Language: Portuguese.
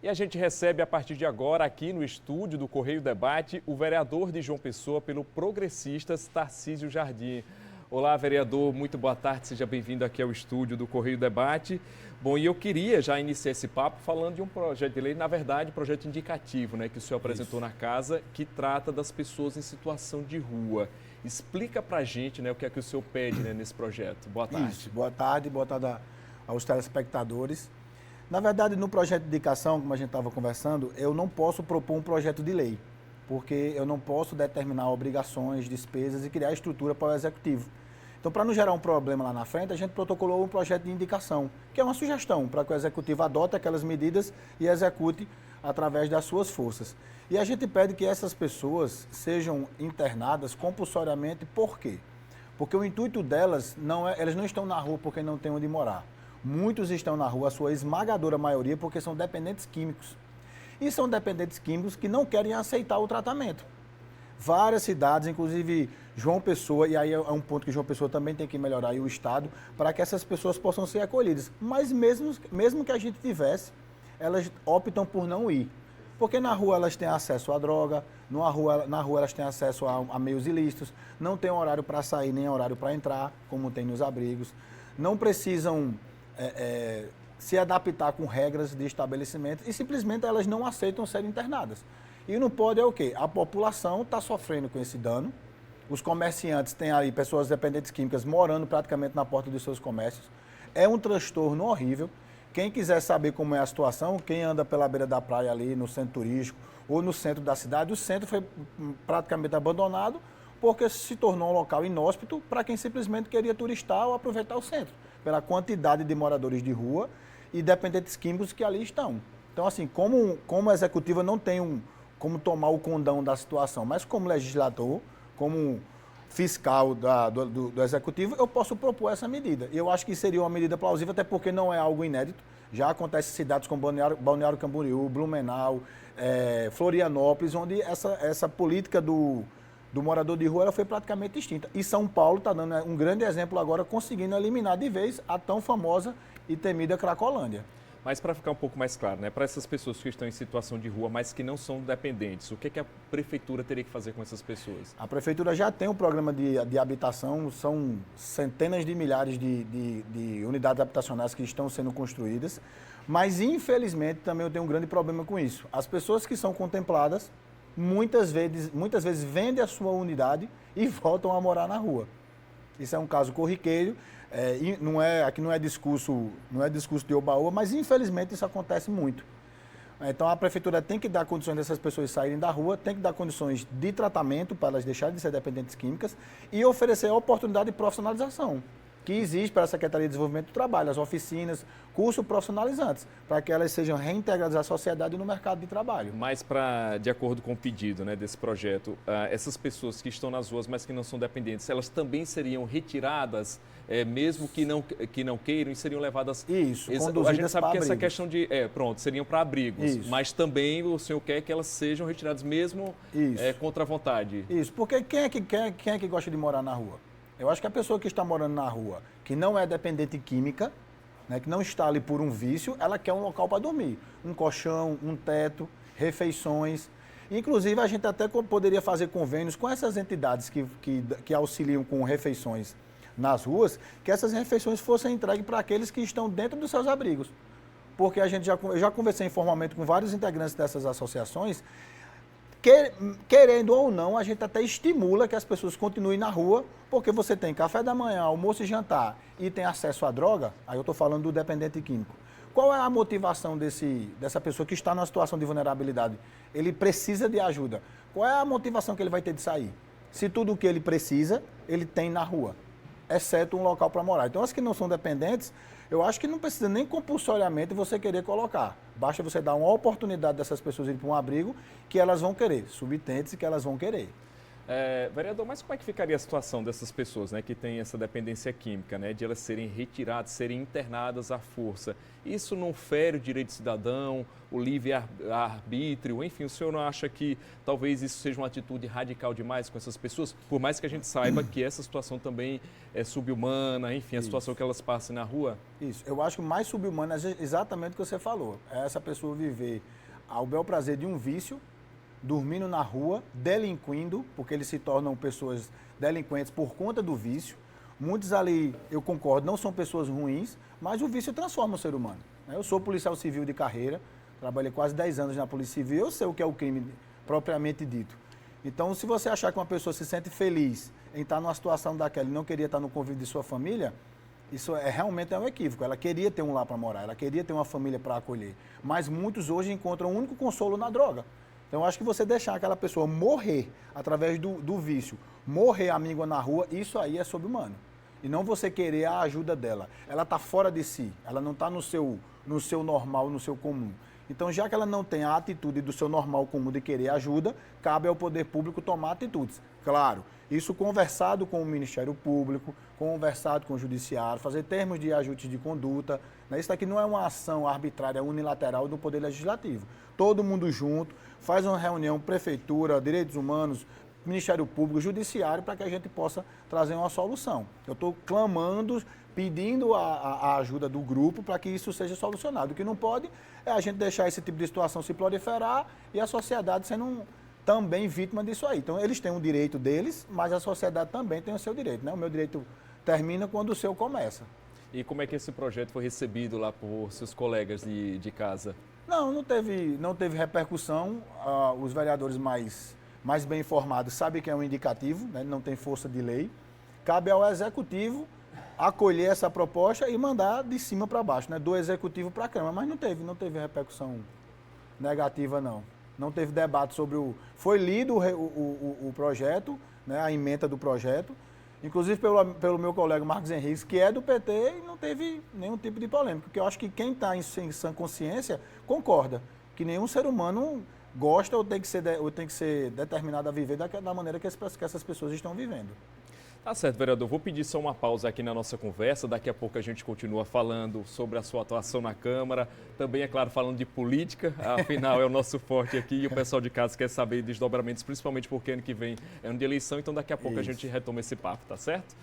E a gente recebe a partir de agora aqui no estúdio do Correio Debate o vereador de João Pessoa pelo Progressistas, Tarcísio Jardim. Olá, vereador, muito boa tarde, seja bem-vindo aqui ao estúdio do Correio Debate. Bom, e eu queria já iniciar esse papo falando de um projeto de lei, na verdade, projeto indicativo, né, que o senhor apresentou na casa, que trata das pessoas em situação de rua. Explica pra gente, né, o que é que o senhor pede, né, nesse projeto. Boa tarde. Isso, boa tarde aos telespectadores. Na verdade, no projeto de indicação, como a gente estava conversando, eu não posso propor um projeto de lei, porque eu não posso determinar obrigações, despesas e criar estrutura para o executivo. Então, para não gerar um problema lá na frente, a gente protocolou um projeto de indicação, que é uma sugestão para que o executivo adote aquelas medidas e execute através das suas forças. E a gente pede que essas pessoas sejam internadas compulsoriamente, por quê? Porque o intuito delas elas não estão na rua porque não têm onde morar. Muitos estão na rua, a sua esmagadora maioria, porque são dependentes químicos. E são dependentes químicos que não querem aceitar o tratamento. Várias cidades, inclusive João Pessoa, e aí é um ponto que João Pessoa também tem que melhorar, e o Estado, para que essas pessoas possam ser acolhidas. Mas mesmo que a gente tivesse, elas optam por não ir. Porque na rua elas têm acesso à droga, na rua elas têm acesso a meios ilícitos, não tem horário para sair nem horário para entrar, como tem nos abrigos, não precisam se adaptar com regras de estabelecimento e simplesmente elas não aceitam ser internadas. E não pode é o quê? A população está sofrendo com esse dano, os comerciantes têm aí pessoas dependentes químicas morando praticamente na porta dos seus comércios, é um transtorno horrível. Quem quiser saber como é a situação, quem anda pela beira da praia ali no centro turístico ou no centro da cidade, o centro foi praticamente abandonado porque se tornou um local inóspito para quem simplesmente queria turistar ou aproveitar o centro, pela quantidade de moradores de rua e dependentes químicos que ali estão. Então, assim, como a executiva não tem como tomar o condão da situação, mas como legislador, como fiscal do executivo, eu posso propor essa medida. E eu acho que seria uma medida plausível, até porque não é algo inédito. Já acontece em cidades como Balneário Camboriú, Blumenau, Florianópolis, onde essa política do morador de rua ela foi praticamente extinta. E São Paulo está dando um grande exemplo agora, conseguindo eliminar de vez a tão famosa e temida Cracolândia. Mas para ficar um pouco mais claro, né, para essas pessoas que estão em situação de rua, mas que não são dependentes, o que a prefeitura teria que fazer com essas pessoas? A prefeitura já tem um programa de habitação, são centenas de milhares de unidades habitacionais que estão sendo construídas, mas infelizmente também eu tenho um grande problema com isso. As pessoas que são contempladas, muitas vezes vendem a sua unidade e voltam a morar na rua. Isso é um caso corriqueiro, aqui não é discurso de oba-oba, mas infelizmente isso acontece muito. Então a prefeitura tem que dar condições dessas pessoas saírem da rua, tem que dar condições de tratamento para elas deixarem de ser dependentes químicas e oferecer a oportunidade de profissionalização, que existe para a Secretaria de Desenvolvimento do Trabalho, as oficinas, cursos profissionalizantes, para que elas sejam reintegradas à sociedade e no mercado de trabalho. Mas, de acordo com o pedido, né, desse projeto, essas pessoas que estão nas ruas, mas que não são dependentes, elas também seriam retiradas, mesmo que não queiram, e seriam levadas... Isso, a gente sabe que essa abrigos. Questão de... seriam para abrigos, Isso. mas também o senhor quer que elas sejam retiradas mesmo contra a vontade. Isso, porque quem é que gosta de morar na rua? Eu acho que a pessoa que está morando na rua, que não é dependente química, né, que não está ali por um vício, ela quer um local para dormir. Um colchão, um teto, refeições. Inclusive, a gente até poderia fazer convênios com essas entidades que auxiliam com refeições nas ruas, que essas refeições fossem entregues para aqueles que estão dentro dos seus abrigos. Porque eu já conversei informalmente com vários integrantes dessas associações. Querendo ou não, a gente até estimula que as pessoas continuem na rua, porque você tem café da manhã, almoço e jantar e tem acesso à droga, aí eu estou falando do dependente químico. Qual é a motivação dessa pessoa que está numa situação de vulnerabilidade? Ele precisa de ajuda. Qual é a motivação que ele vai ter de sair? Se tudo o que ele precisa, ele tem na rua, exceto um local para morar. Então, as que não são dependentes, eu acho que não precisa nem compulsoriamente você querer colocar. Basta você dar uma oportunidade dessas pessoas irem para um abrigo que elas vão querer, subtende-se que elas vão querer. Vereador, mas como é que ficaria a situação dessas pessoas, né, que têm essa dependência química, né, de elas serem retiradas, serem internadas à força? Isso não fere o direito do cidadão, o livre-arbítrio? Enfim, o senhor não acha que talvez isso seja uma atitude radical demais com essas pessoas? Por mais que a gente saiba que essa situação também é subhumana, enfim, a situação que elas passam na rua? Isso, eu acho que o mais subhumano é exatamente o que você falou. É essa pessoa viver ao bel prazer de um vício, dormindo na rua, delinquindo, porque eles se tornam pessoas delinquentes por conta do vício. Muitos ali, eu concordo, não são pessoas ruins, mas o vício transforma o ser humano. Eu sou policial civil de carreira, trabalhei quase 10 anos na Polícia Civil, eu sei o que é o crime propriamente dito. Então, se você achar que uma pessoa se sente feliz em estar numa situação daquela e não queria estar no convívio de sua família, isso realmente é um equívoco. Ela queria ter um lar para morar, ela queria ter uma família para acolher. Mas muitos hoje encontram o único consolo na droga. Então, eu acho que você deixar aquela pessoa morrer através do vício, morrer a míngua na rua, isso aí é sobre-humano. E não você querer a ajuda dela. Ela está fora de si, ela não está no seu normal, no seu comum. Então, já que ela não tem a atitude do seu normal comum de querer ajuda, cabe ao poder público tomar atitudes. Claro, isso conversado com o Ministério Público, conversado com o Judiciário, fazer termos de ajuste de conduta. Isso aqui não é uma ação arbitrária, unilateral do Poder Legislativo. Todo mundo junto, faz uma reunião, Prefeitura, Direitos Humanos, Ministério Público, Judiciário, para que a gente possa trazer uma solução. Eu estou clamando, pedindo a ajuda do grupo para que isso seja solucionado. O que não pode é a gente deixar esse tipo de situação se proliferar e a sociedade sendo também vítima disso aí. Então, eles têm um direito deles, mas a sociedade também tem o seu direito, né? O meu direito termina quando o seu começa. E como é que esse projeto foi recebido lá por seus colegas de casa? Não teve repercussão. Os vereadores mais bem informados sabem que é um indicativo, né? Não tem força de lei. Cabe ao Executivo acolher essa proposta e mandar de cima para baixo, né? Do Executivo para a Câmara, mas não teve repercussão negativa, não. Não teve debate sobre o... Foi lido o projeto, né? A ementa do projeto, inclusive pelo meu colega Marcos Henriques, que é do PT, e não teve nenhum tipo de polêmica, porque eu acho que quem está em sã consciência concorda que nenhum ser humano gosta ou tem que ser determinado a viver da maneira que essas pessoas estão vivendo. Tá certo, vereador. Vou pedir só uma pausa aqui na nossa conversa. Daqui a pouco a gente continua falando sobre a sua atuação na Câmara. Também, é claro, falando de política. Afinal, é o nosso forte aqui e o pessoal de casa quer saber desdobramentos, principalmente porque ano que vem é ano de eleição. Então, daqui a pouco a gente retoma esse papo, tá certo?